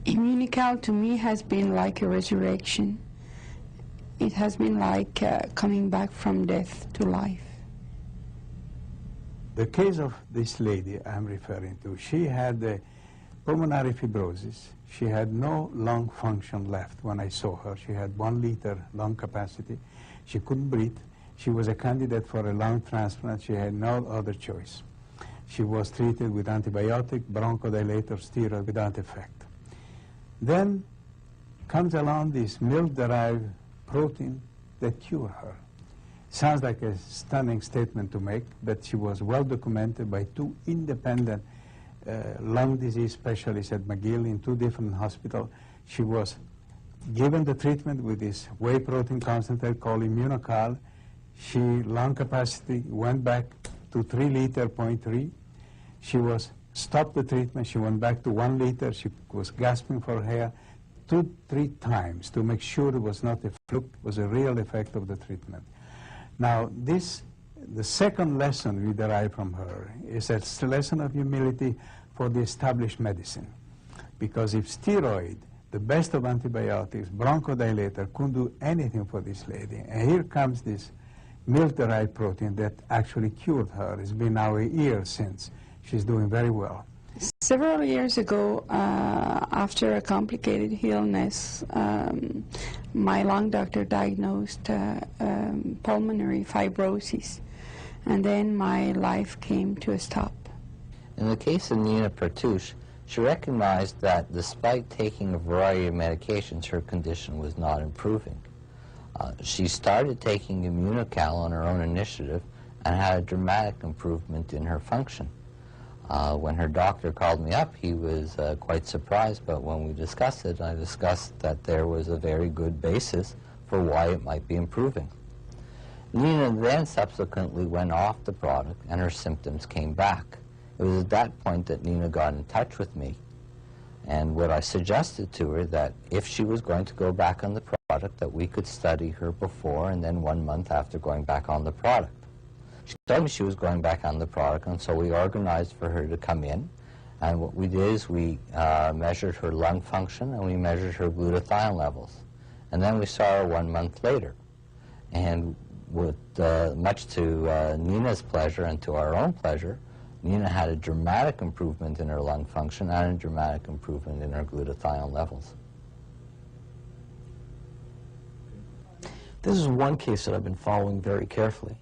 Immunocal to me has been like a resurrection. It has been like coming back from death to life. The case of this lady I'm referring to, she had a pulmonary fibrosis. She had no lung function left when I saw her. She had 1 liter lung capacity. She couldn't breathe. She was a candidate for a lung transplant. She had no other choice. She was treated with antibiotic, bronchodilator, steroid without effect. Then comes along this milk-derived protein that cured her. Sounds like a stunning statement to make, but she was well documented by 2 independent lung disease specialists at McGill in 2 different hospitals. She was given the treatment with this whey protein concentrate called Immunocal. She lung capacity went back to 3 liter, 0.3. She was stopped the treatment. She went back to 1 liter. She was gasping for air 2-3 times to make sure it was not a fluke, it was a real effect of the treatment. Now, the second lesson we derive from her is a lesson of humility for the established medicine. Because if steroid, the best of antibiotics, bronchodilator, couldn't do anything for this lady, and here comes this milk-derived protein that actually cured her. It's been now a year since. She's doing very well. Several years ago, after a complicated illness, my lung doctor diagnosed pulmonary fibrosis, and then my life came to a stop. In the case of Nina Pertouche, she recognized that despite taking a variety of medications, her condition was not improving. She started taking Immunocal on her own initiative and had a dramatic improvement in her function. When her doctor called me up, he was quite surprised, but when we discussed it, I discussed that there was a very good basis for why it might be improving. Nina then subsequently went off the product and her symptoms came back. It was at that point that Nina got in touch with me, and what I suggested to her that if she was going to go back on the product, that we could study her before and then 1 month after going back on the product. She told me she was going back on the product, and so we organized for her to come in. And what we did is we measured her lung function and we measured her glutathione levels. And then we saw her 1 month later. And with much to Nina's pleasure and to our own pleasure, Nina had a dramatic improvement in her lung function and a dramatic improvement in her glutathione levels. This is one case that I've been following very carefully.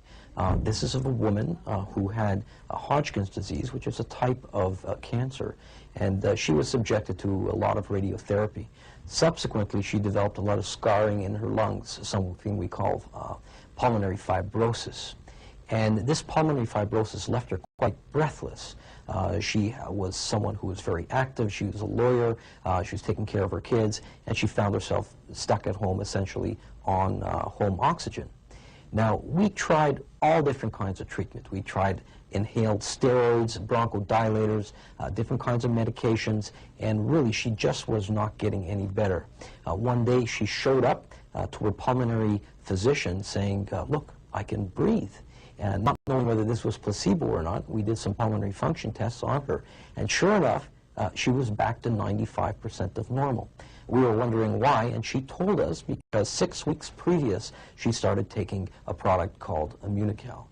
This is of a woman who had Hodgkin's disease, which is a type of cancer, and she was subjected to a lot of radiotherapy. Subsequently, she developed a lot of scarring in her lungs, something we call pulmonary fibrosis. And this pulmonary fibrosis left her quite breathless. She was someone who was very active. She was a lawyer. She was taking care of her kids, and she found herself stuck at home, essentially on home oxygen. Now, we tried all different kinds of treatment. We tried inhaled steroids, bronchodilators, different kinds of medications, and really she just was not getting any better. One day she showed up to her pulmonary physician saying, look, I can breathe. And not knowing whether this was placebo or not, we did some pulmonary function tests on her. And sure enough, she was back to 95% of normal. We were wondering why, and she told us because 6 weeks previous, she started taking a product called Immunocal.